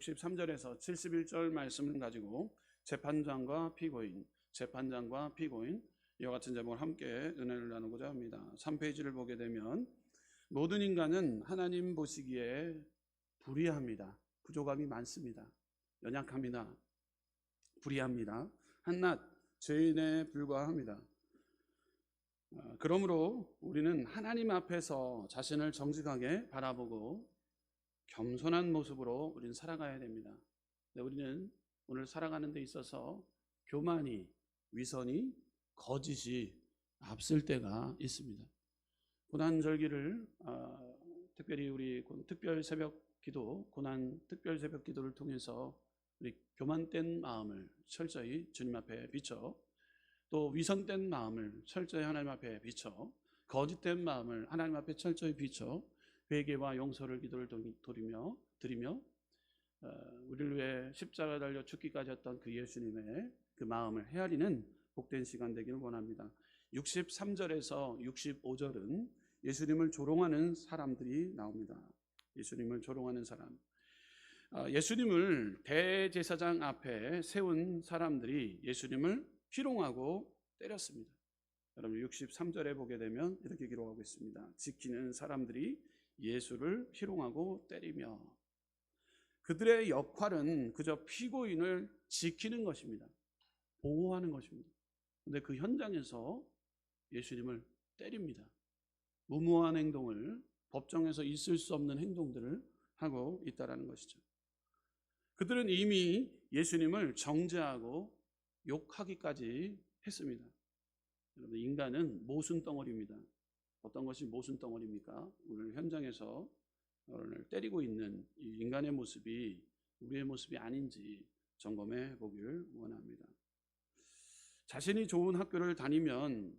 63절에서 71절 말씀을 가지고 재판장과 피고인 이와 같은 제목을 함께 은혜를 나누고자 합니다. 3페이지를 보게 되면 모든 인간은 하나님 보시기에 불의합니다. 부족함이 많습니다. 연약합니다. 불의합니다. 한낱 죄인에 불과합니다. 그러므로 우리는 하나님 앞에서 자신을 정직하게 바라보고 겸손한 모습으로 우리는 살아가야 됩니다. 우리는 오늘 살아가는 데 있어서 교만이, 위선이, 거짓이 앞설 때가 있습니다. 고난절기를 특별히 우리 특별 새벽 기도, 고난 특별 새벽 기도를 통해서 우리 교만된 마음을 철저히 주님 앞에 비춰, 또 위선된 마음을 철저히 하나님 앞에 비춰, 거짓된 마음을 하나님 앞에 철저히 비춰 회개와 용서를 기도를 드리며 우리를 위해 십자가 달려 죽기까지 했던 그 예수님의 그 마음을 헤아리는 복된 시간 되기를 원합니다. 63절에서 65절은 예수님을 조롱하는 사람들이 나옵니다. 예수님을 조롱하는 사람. 예수님을 대제사장 앞에 세운 사람들이 예수님을 희롱하고 때렸습니다. 여러분 63절에 보게 되면 이렇게 기록하고 있습니다. 지키는 사람들이 예수를 희롱하고 때리며, 그들의 역할은 그저 피고인을 지키는 것입니다. 보호하는 것입니다. 그런데 그 현장에서 예수님을 때립니다. 무모한 행동을, 법정에서 있을 수 없는 행동들을 하고 있다는 것이죠. 그들은 이미 예수님을 정죄하고 욕하기까지 했습니다. 여러분, 인간은 모순덩어리입니다. 어떤 것이 모순덩어리입니까? 오늘 현장에서 오늘 때리고 있는 이 인간의 모습이 우리의 모습이 아닌지 점검해 보길 원합니다. 자신이 좋은 학교를 다니면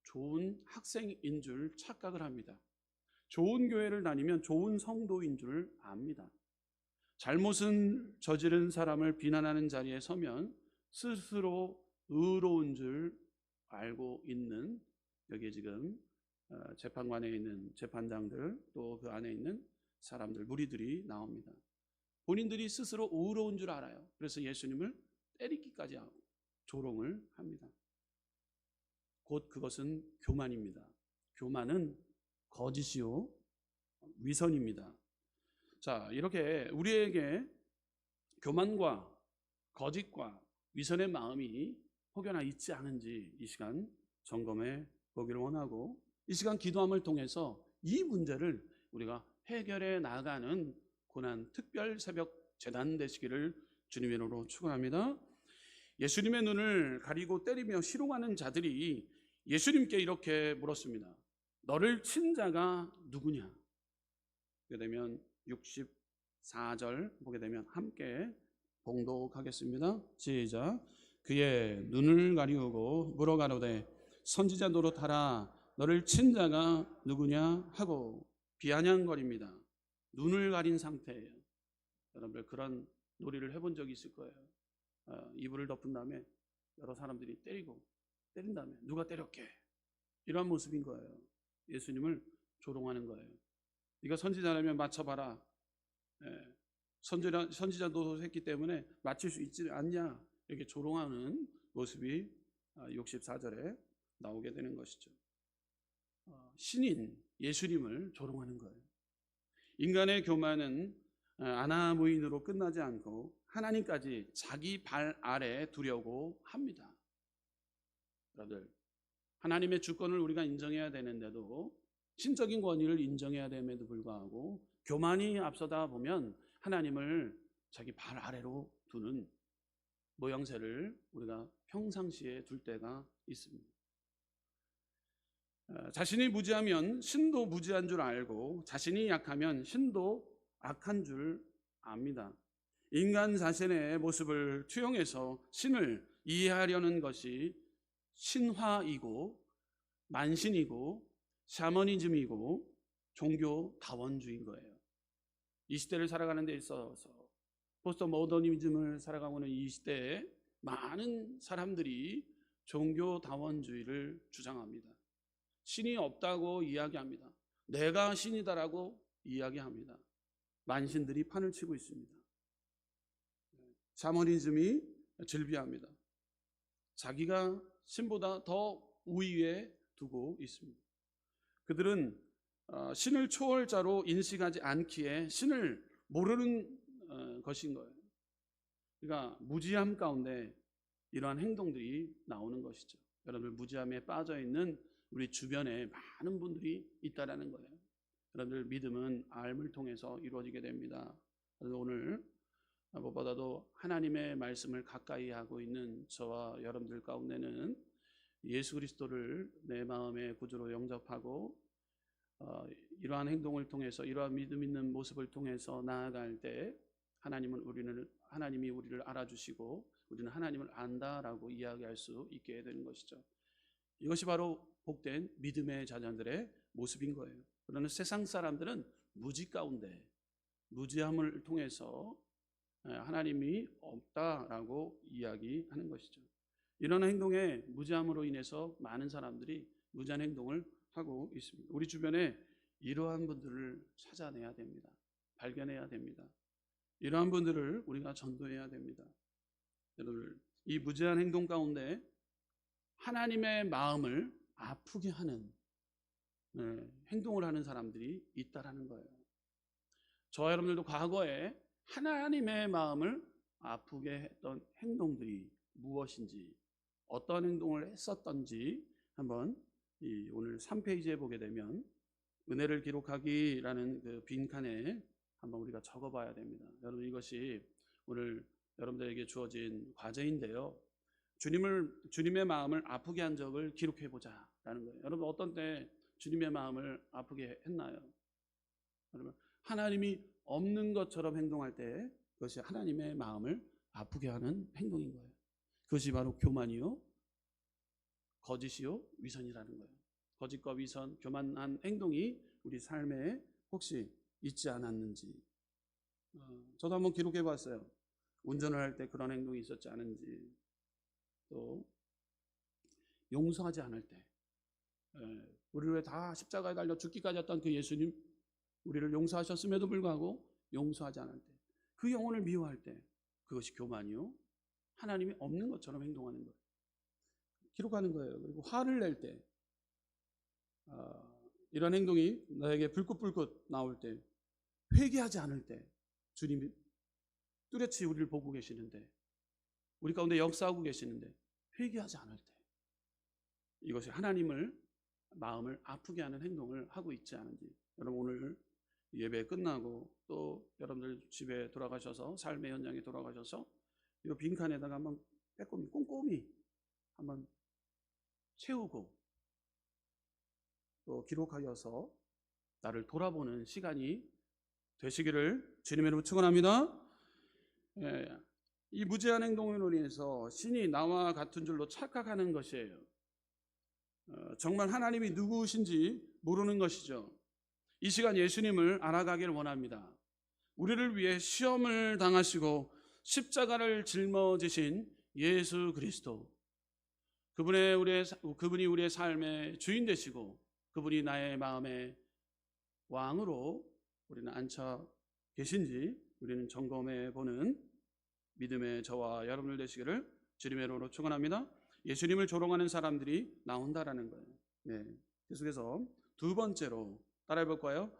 좋은 학생인 줄 착각을 합니다. 좋은 교회를 다니면 좋은 성도인 줄 압니다. 잘못을 저지른 사람을 비난하는 자리에 서면 스스로 의로운 줄 알고 있는, 여기에 지금 재판관에 있는 재판장들, 또 그 안에 있는 사람들, 무리들이 나옵니다. 본인들이 스스로 의로운 줄 알아요. 그래서 예수님을 때리기까지 하고 조롱을 합니다. 곧 그것은 교만입니다. 교만은 거짓이요 위선입니다. 자, 이렇게 우리에게 교만과 거짓과 위선의 마음이 혹여나 있지 않은지 이 시간 점검해 보기를 원하고, 이 시간 기도함을 통해서 이 문제를 우리가 해결해 나가는 고난 특별 새벽 재단 되시기를 주님의 이름으로 축원합니다. 예수님의 눈을 가리고 때리며 희롱하는 자들이 예수님께 이렇게 물었습니다. 너를 친 자가 누구냐? 보게 되면 64절 보게 되면 함께 봉독하겠습니다. 시작. 그의 눈을 가리우고 물어가로되 선지자 노릇하라, 너를 친 자가 누구냐 하고 비아냥거립니다. 눈을 가린 상태예요. 여러분들 그런 놀이를 해본 적이 있을 거예요. 이불을 덮은 다음에 여러 사람들이 때린 다음에 누가 때렸게, 이런 모습인 거예요. 예수님을 조롱하는 거예요. 네가 선지자라면 맞춰봐라. 선지자 노릇했기 때문에 맞출 수 있지 않냐, 이렇게 조롱하는 모습이 64절에 나오게 되는 것이죠. 신인 예수님을 조롱하는 거예요. 인간의 교만은 아나무인으로 끝나지 않고 하나님까지 자기 발 아래 두려고 합니다. 여러분들, 하나님의 주권을 우리가 인정해야 되는데도, 신적인 권위를 인정해야 됨에도 불구하고 교만이 앞서다 보면 하나님을 자기 발 아래로 두는 모양새를 우리가 평상시에 둘 때가 있습니다. 자신이 무지하면 신도 무지한 줄 알고, 자신이 약하면 신도 악한 줄 압니다. 인간 자신의 모습을 투영해서 신을 이해하려는 것이 신화이고 만신이고 샤머니즘이고 종교 다원주의인 거예요. 이 시대를 살아가는 데 있어서 포스트 모더니즘을 살아가고는 이 시대에 많은 사람들이 종교 다원주의를 주장합니다. 신이 없다고 이야기합니다. 내가 신이다라고 이야기합니다. 만신들이 판을 치고 있습니다. 샤머니즘이 즐비합니다. 자기가 신보다 더 우위에 두고 있습니다. 그들은 신을 초월자로 인식하지 않기에 신을 모르는 것인 거예요. 그러니까 무지함 가운데 이러한 행동들이 나오는 것이죠. 여러분들, 무지함에 빠져 있는 우리 주변에 많은 분들이 있다라는 거예요. 여러분들, 믿음은 알을 통해서 이루어지게 됩니다. 그래서 오늘 무엇보다도 하나님의 말씀을 가까이 하고 있는 저와 여러분들 가운데는 예수 그리스도를 내 마음의 구주로 영접하고 이러한 행동을 통해서, 이러한 믿음 있는 모습을 통해서 나아갈 때 하나님이 우리를 알아주시고 우리는 하나님을 안다라고 이야기할 수 있게 되는 것이죠. 이것이 바로 복된 믿음의 자녀들의 모습인 거예요. 그러나 세상 사람들은 무지 가운데, 무지함을 통해서 하나님이 없다라고 이야기하는 것이죠. 이런 행동에, 무지함으로 인해서 많은 사람들이 무지한 행동을 하고 있습니다. 우리 주변에 이러한 분들을 찾아내야 됩니다. 발견해야 됩니다. 이러한 분들을 우리가 전도해야 됩니다. 여러분, 이 무지한 행동 가운데 하나님의 마음을 아프게 하는 행동을 하는 사람들이 있다라는 거예요. 저와 여러분들도 과거에 하나님의 마음을 아프게 했던 행동들이 무엇인지, 어떤 행동을 했었던지 한번 오늘 3페이지에 보게 되면 은혜를 기록하기라는 그 빈칸에 한번 우리가 적어봐야 됩니다. 여러분, 이것이 오늘 여러분들에게 주어진 과제인데요. 주님의 마음을 아프게 한 적을 기록해보자라는 거예요. 여러분, 어떤 때 주님의 마음을 아프게 했나요? 여러분, 하나님이 없는 것처럼 행동할 때 그것이 하나님의 마음을 아프게 하는 행동인 거예요. 그것이 바로 교만이요, 거짓이요, 위선이라는 거예요. 거짓과 위선, 교만한 행동이 우리 삶에 혹시 있지 않았는지, 저도 한번 기록해 봤어요. 운전을 할 때 그런 행동이 있었지 않은지, 또 용서하지 않을 때, 우리를 왜 다 십자가에 달려 죽기까지 했던 그 예수님, 우리를 용서하셨음에도 불구하고 용서하지 않을 때, 그 영혼을 미워할 때, 그것이 교만이요, 하나님이 없는 것처럼 행동하는 거예요. 기록하는 거예요. 그리고 화를 낼 때, 이런 행동이 나에게 불긋불긋 나올 때, 회개하지 않을 때, 주님이 뚜렷이 우리를 보고 계시는데, 우리 가운데 역사하고 계시는데 회개하지 않을 때, 이것이 하나님을 마음을 아프게 하는 행동을 하고 있지 않은지. 여러분, 오늘 예배 끝나고 또 여러분들 집에 돌아가셔서, 삶의 현장에 돌아가셔서 이 빈칸에다가 한번 빼꼼히 꼼꼼히 한번 채우고 또 기록하여서 나를 돌아보는 시간이 되시기를 주님의 이름으로 축원합니다. 이 무지한 행동으로 인해서 신이 나와 같은 줄로 착각하는 것이에요. 정말 하나님이 누구신지 모르는 것이죠. 이 시간 예수님을 알아가기를 원합니다. 우리를 위해 시험을 당하시고 십자가를 짊어지신 예수 그리스도, 그분이 우리의 삶의 주인 되시고 그분이 나의 마음의 왕으로 우리는 앉혀 계신지 우리는 점검해 보는 믿음의 저와 여러분들 되시기를 주님의 이름으로 축원합니다. 예수님을 조롱하는 사람들이 나온다라는 거예요. 계속해서 두 번째로 따라해 볼까요?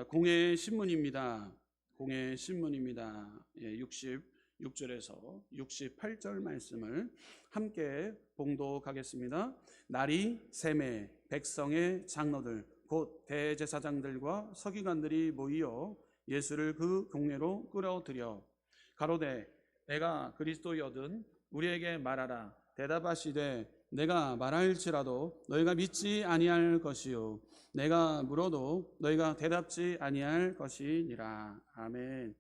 공회 신문입니다. 공회 신문입니다. 66절에서 68절 말씀을 함께 봉독하겠습니다. 날이 새매 백성의 장로들 곧 대제사장들과 서기관들이 모이어 예수를 그 공회로 끌어들여 가로되 내가 그리스도여든 우리에게 말하라. 대답하시되 내가 말할지라도 너희가 믿지 아니할 것이요 내가 물어도 너희가 대답지 아니할 것이니라. 아멘.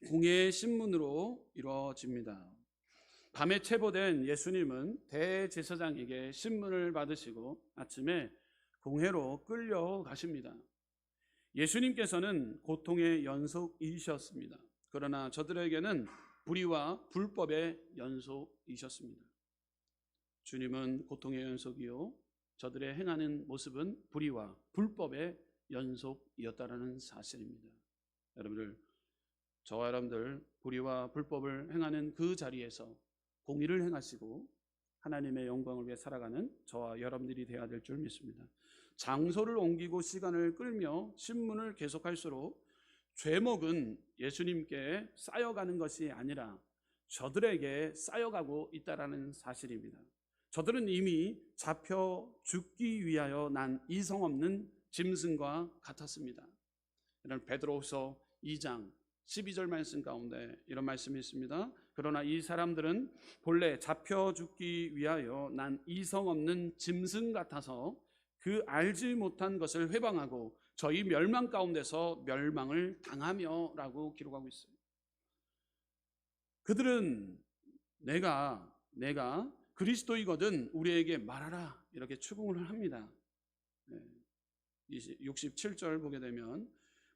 공회의 신문으로 이루어집니다. 밤에 체포된 예수님은 대제사장에게 신문을 받으시고 아침에 공회로 끌려가십니다. 예수님께서는 고통의 연속이셨습니다. 그러나 저들에게는 불의와 불법의 연속이셨습니다. 주님은 고통의 연속이요 저들의 행하는 모습은 불의와 불법의 연속이었다라는 사실입니다. 여러분들, 저와 여러분들 불의와 불법을 행하는 그 자리에서 공의를 행하시고 하나님의 영광을 위해 살아가는 저와 여러분들이 되어야 될 줄 믿습니다. 장소를 옮기고 시간을 끌며 신문을 계속할수록 죄목은 예수님께 쌓여가는 것이 아니라 저들에게 쌓여가고 있다라는 사실입니다. 저들은 이미 잡혀 죽기 위하여 난 이성 없는 짐승과 같았습니다. 이런 베드로후서 2장 12절 말씀 가운데 이런 말씀이 있습니다. 그러나 이 사람들은 본래 잡혀 죽기 위하여 난 이성 없는 짐승 같아서 그 알지 못한 것을 회방하고 저희 멸망 가운데서 멸망을 당하며 라고 기록하고 있어요. 그들은 내가 그리스도이거든 우리에게 말하라 이렇게 추궁을 합니다. 67절 보게 되면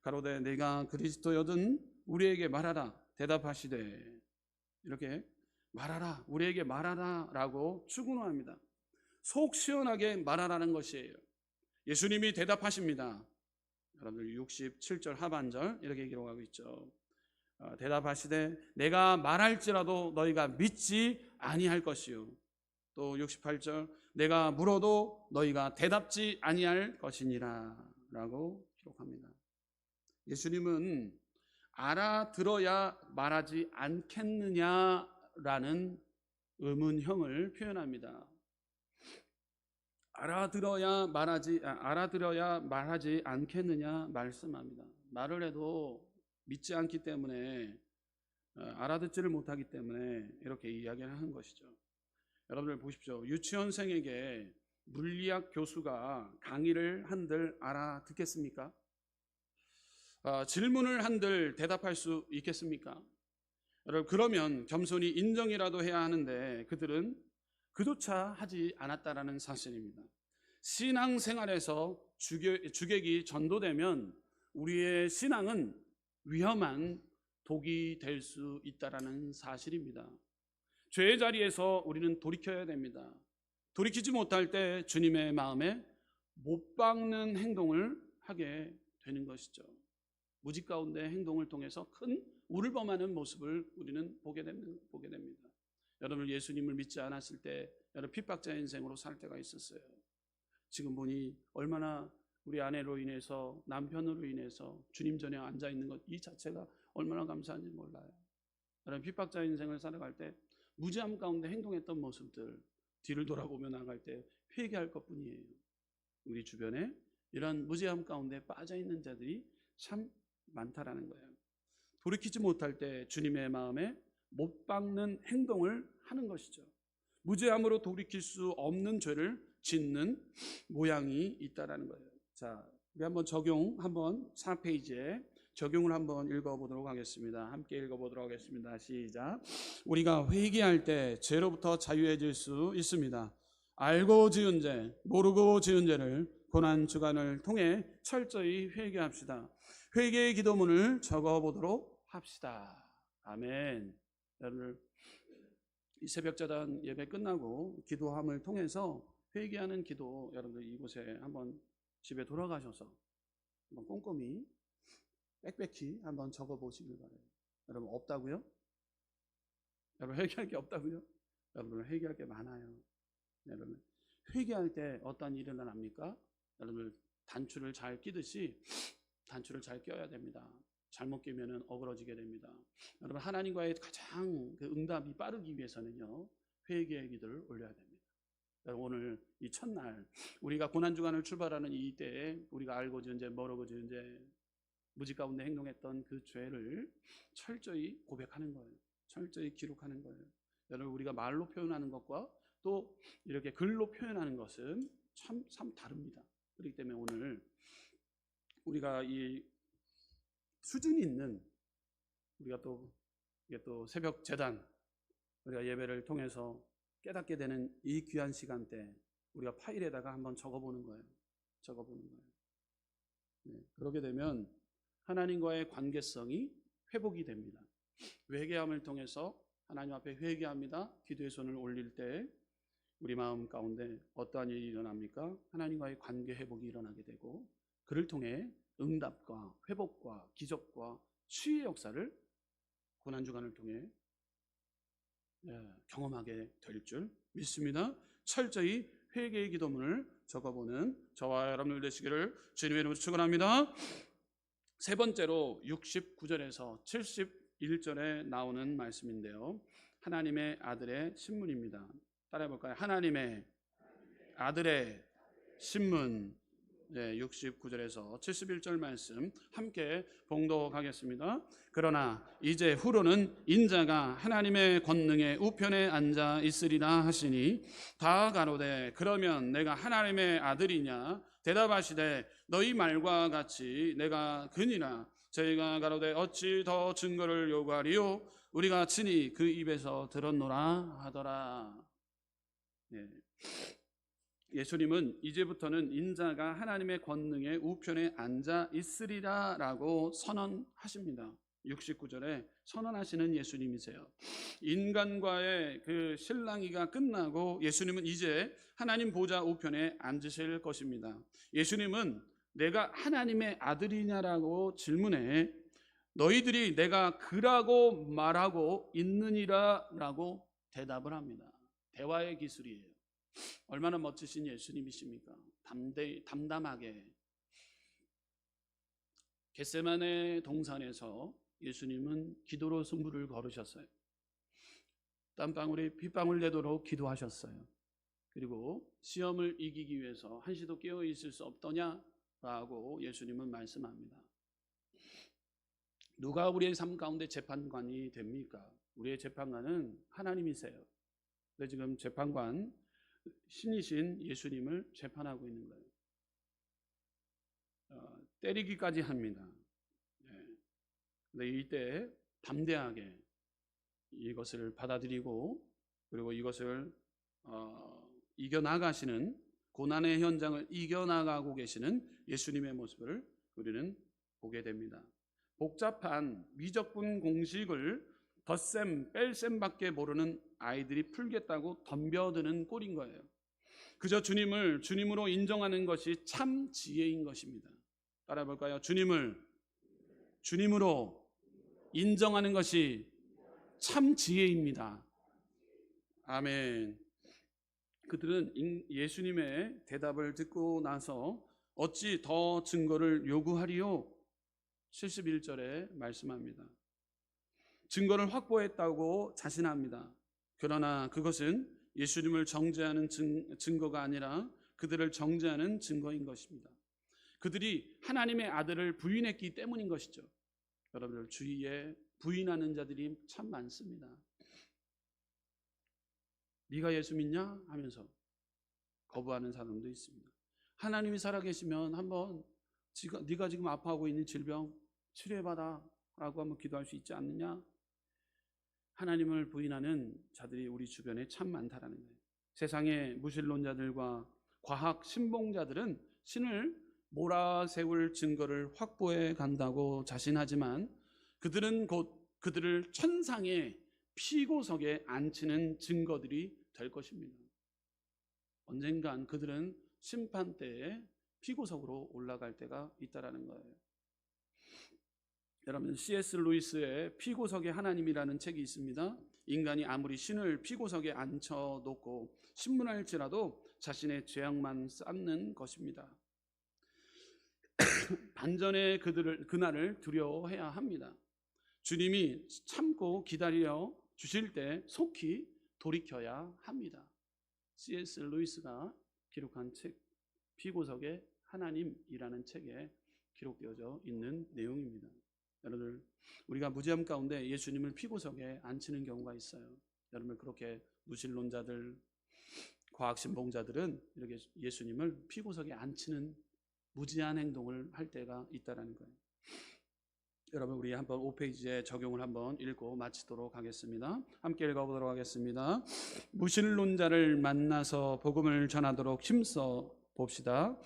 가로되 내가 그리스도여든 우리에게 말하라 대답하시되 이렇게 말하라 우리에게 말하라 라고 추궁합니다. 속 시원하게 말하라는 것이에요. 예수님이 대답하십니다. 여러분들 67절 하반절 이렇게 기록하고 있죠. 대답하시되 내가 말할지라도 너희가 믿지 아니할 것이요 또 68절 내가 물어도 너희가 대답지 아니할 것이니라 라고 기록합니다. 예수님은 알아들어야 말하지 않겠느냐라는 의문형을 표현합니다. 알아들어야 말하지 않겠느냐 말씀합니다. 말을 해도 믿지 않기 때문에 알아듣지를 못하기 때문에 이렇게 이야기를 하는 것이죠. 여러분들 보십시오. 유치원생에게 물리학 교수가 강의를 한들 알아듣겠습니까? 질문을 한들 대답할 수 있겠습니까? 여러분 그러면 겸손히 인정이라도 해야 하는데 그들은 그조차 하지 않았다라는 사실입니다. 신앙생활에서 주객이 전도되면 우리의 신앙은 위험한 독이 될 수 있다라는 사실입니다. 죄의 자리에서 우리는 돌이켜야 됩니다. 돌이키지 못할 때 주님의 마음에 못 박는 행동을 하게 되는 것이죠. 무지 가운데 행동을 통해서 큰 우를 범하는 모습을 우리는 보게 됩니다. 여러분 예수님을 믿지 않았을 때 여러분 핍박자 인생으로 살 때가 있었어요. 지금 보니 얼마나 우리 아내로 인해서 남편으로 인해서 주님 전에 앉아 있는 것 이 자체가 얼마나 감사한지 몰라요. 여러분 핍박자 인생을 살아갈 때 무지함 가운데 행동했던 모습들 뒤를 돌아보며 나갈 때 회개할 것뿐이에요. 우리 주변에 이런 무지함 가운데 빠져 있는 자들이 참 많다라는 거예요. 돌이키지 못할 때 주님의 마음에 못 박는 행동을 하는 것이죠. 무죄함으로 돌이킬 수 없는 죄를 짓는 모양이 있다라는 거예요. 자, 우리 한번 4페이지에 적용을 한번 읽어보도록 하겠습니다. 함께 읽어보도록 하겠습니다. 시작. 우리가 회개할 때 죄로부터 자유해질 수 있습니다. 알고 지은 죄, 모르고 지은 죄를 고난 주간을 통해 철저히 회개합시다. 회개의 기도문을 적어보도록 합시다. 아멘. 여러분 이 새벽자단 예배 끝나고 기도함을 통해서 회개하는 기도 여러분들 이곳에 한번 집에 돌아가셔서 한번 꼼꼼히 빽빽히 한번 적어보시길 바라요. 여러분 없다고요? 여러분 회개할 게 없다고요? 여러분 회개할 게 많아요. 여러분 회개할 때 어떤 일이 일어납니까? 여러분 단추를 잘 끼듯이 단추를 잘 껴야 됩니다. 잘못 끼면은 어그러지게 됩니다. 여러분 하나님과의 가장 그 응답이 빠르기 위해서는요 회개의 기도를 올려야 됩니다. 여러분 오늘 이 첫날 우리가 고난주간을 출발하는 이 때에 우리가 알고 지은 죄, 모르고 지은 죄, 무지 가운데 행동했던 그 죄를 철저히 고백하는 거예요. 철저히 기록하는 거예요. 여러분 우리가 말로 표현하는 것과 또 이렇게 글로 표현하는 것은 참 다릅니다. 그렇기 때문에 오늘 우리가 이 수준이 있는 우리가 또 새벽 재단 우리가 예배를 통해서 깨닫게 되는 이 귀한 시간대 우리가 파일에다가 한번 적어보는 거예요. 네, 그러게 되면 하나님과의 관계성이 회복이 됩니다. 회개함을 통해서 하나님 앞에 회개합니다. 기도의 손을 올릴 때 우리 마음 가운데 어떠한 일이 일어납니까? 하나님과의 관계 회복이 일어나게 되고 그를 통해 응답과 회복과 기적과 치유의 역사를 고난주간을 통해 경험하게 될 줄 믿습니다. 철저히 회개의 기도문을 적어보는 저와 여러분들 되시기를 주님의 이름으로 축원합니다. 세 번째로 69절에서 71절에 나오는 말씀인데요, 하나님의 아들의 신문입니다. 따라해 볼까요? 하나님의 아들의 신문. 69절에서 71절 말씀 함께 봉독하겠습니다. 그러나 이제 후로는 인자가 하나님의 권능의 우편에 앉아 있으리라 하시니 다 가로되 그러면 내가 하나님의 아들이냐 대답하시되 너희 말과 같이 내가 그니라. 저희가 가로되 어찌 더 증거를 요구하리요 우리가 친히 그 입에서 들었노라 하더라. 예수님은 이제부터는 인자가 하나님의 권능의 우편에 앉아 있으리라 라고 선언하십니다. 69절에 선언하시는 예수님이세요. 인간과의 그 실랑이가 끝나고 예수님은 이제 하나님 보좌 우편에 앉으실 것입니다. 예수님은 내가 하나님의 아들이냐라고 질문해 너희들이 내가 그라고 말하고 있느니라 라고 대답을 합니다. 대화의 기술이에요. 얼마나 멋지신 예수님이십니까? 담담하게 겟세마네 동산에서 예수님은 기도로 승부를 걸으셨어요. 땀방울이 핏방울 내도록 기도하셨어요. 그리고 시험을 이기기 위해서 한시도 깨어 있을 수 없더냐라고 예수님은 말씀합니다. 누가 우리의 삶 가운데 재판관이 됩니까? 우리의 재판관은 하나님이세요. 근데 지금 재판관 신이신 예수님을 재판하고 있는 거예요. 때리기까지 합니다. 근데 이때 담대하게 이것을 받아들이고 그리고 이것을 이겨나가시는, 고난의 현장을 이겨나가고 계시는 예수님의 모습을 우리는 보게 됩니다. 복잡한 미적분 공식을 덧셈 뺄셈밖에 모르는 아이들이 풀겠다고 덤벼드는 꼴인 거예요. 그저 주님을 주님으로 인정하는 것이 참 지혜인 것입니다. 따라 볼까요? 주님을 주님으로 인정하는 것이 참 지혜입니다. 아멘. 그들은 예수님의 대답을 듣고 나서 어찌 더 증거를 요구하리요? 71절에 말씀합니다. 증거를 확보했다고 자신합니다. 그러나 그것은 예수님을 정죄하는 증거가 아니라 그들을 정죄하는 증거인 것입니다. 그들이 하나님의 아들을 부인했기 때문인 것이죠. 여러분들 주위에 부인하는 자들이 참 많습니다. 네가 예수 믿냐? 하면서 거부하는 사람도 있습니다. 하나님이 살아계시면 한번 네가 지금 아파하고 있는 질병 치료해봐라 라고 한번 기도할 수 있지 않느냐? 하나님을 부인하는 자들이 우리 주변에 참 많다라는 거예요. 세상의 무신론자들과 과학 신봉자들은 신을 몰아세울 증거를 확보해 간다고 자신하지만 그들은 곧 그들을 천상의 피고석에 앉히는 증거들이 될 것입니다. 언젠간 그들은 심판대에 피고석으로 올라갈 때가 있다라는 거예요. 여러분, C.S. 루이스의 피고석의 하나님이라는 책이 있습니다. 인간이 아무리 신을 피고석에 앉혀놓고 신문할지라도 자신의 죄악만 쌓는 것입니다. 반전의 그날을 두려워해야 합니다. 주님이 참고 기다려 주실 때 속히 돌이켜야 합니다. C.S. 루이스가 기록한 책 피고석의 하나님이라는 책에 기록되어져 있는 내용입니다. 여러분들, 우리가 무지함 가운데 예수님을 피고석에 앉히는 경우가 있어요. 여러분, 그렇게 무신론자들, 과학신봉자들은 이렇게 예수님을 피고석에 앉히는 무지한 행동을 할 때가 있다는 거예요. 여러분, 우리 한번 5페이지에 적용을 한번 읽고 마치도록 하겠습니다. 함께 읽어보도록 하겠습니다. 무신론자를 만나서 복음을 전하도록 힘써 봅시다.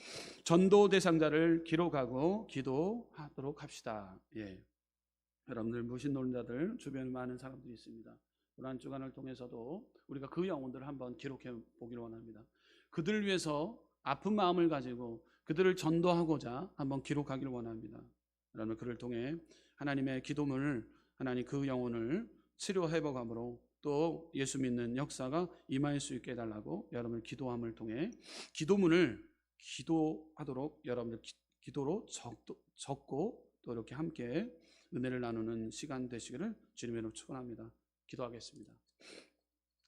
전도 대상자를 기록하고 기도하도록 합시다. 여러분들, 무신론자들 주변에 많은 사람들이 있습니다. 고난 주간을 통해서도 우리가 그 영혼들을 한번 기록해 보기를 원합니다. 그들을 위해서 아픈 마음을 가지고 그들을 전도하고자 한번 기록하기를 원합니다. 여러분, 그를 통해 하나님의 기도문을 하나님 그 영혼을 치료 회복함으로 또 예수 믿는 역사가 임할 수 있게 해달라고 여러분을 기도함을 통해 기도문을 기도하도록 여러분들 기도로 적고 또 이렇게 함께 은혜를 나누는 시간 되시기를 주님으로 축원합니다. 기도하겠습니다.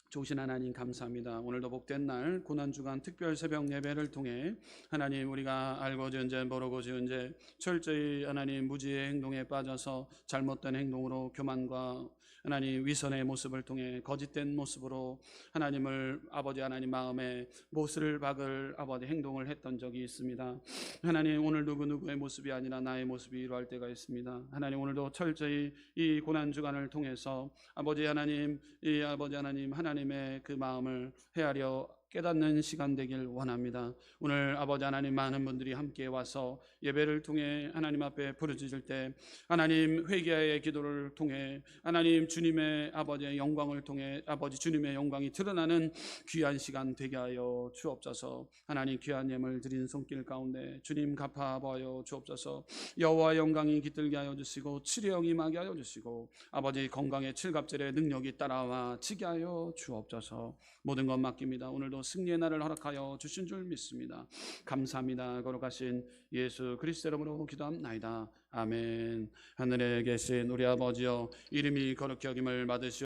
좋으신 하나님 감사합니다. 오늘도 복된 날 고난주간 특별 새벽 예배를 통해 하나님 우리가 알고 지은 죄 모르고 지은 죄 철저히 하나님 무지의 행동에 빠져서 잘못된 행동으로 교만과 하나님 위선의 모습을 통해 거짓된 모습으로 하나님을 아버지 하나님 마음에 못을 박을 아버지 행동을 했던 적이 있습니다. 하나님 오늘 누구의 모습이 아니라 나의 모습이 이루어질 때가 있습니다. 하나님 오늘도 철저히 이 고난주간을 통해서 아버지 하나님 이 아버지 하나님 하나님의 그 마음을 헤아려 깨닫는 시간 되길 원합니다. 오늘 아버지 하나님 많은 분들이 함께 와서 예배를 통해 하나님 앞에 부르짖을 때 하나님 회개의 기도를 통해 하나님 주님의 아버지의 영광을 통해 아버지 주님의 영광이 드러나는 귀한 시간 되게 하여 주옵소서. 하나님 귀한 예물 드린 손길 가운데 주님 갚아보여 주옵소서. 여호와 영광이 깃들게 하여 주시고 치료형이 임하게 하여 주시고 아버지 건강의 칠갑절의 능력이 따라와 지게 하여 주옵소서. 모든 것 맡깁니다. 오늘도 승리의 날을 허락하여 주신 줄 믿습니다. 감사합니다. 거룩하신 예수 그리스도 이름으로 기도합나이다. 아멘. 하늘에 계신 우리 아버지여 이름이 거룩히 여김을 받으시오.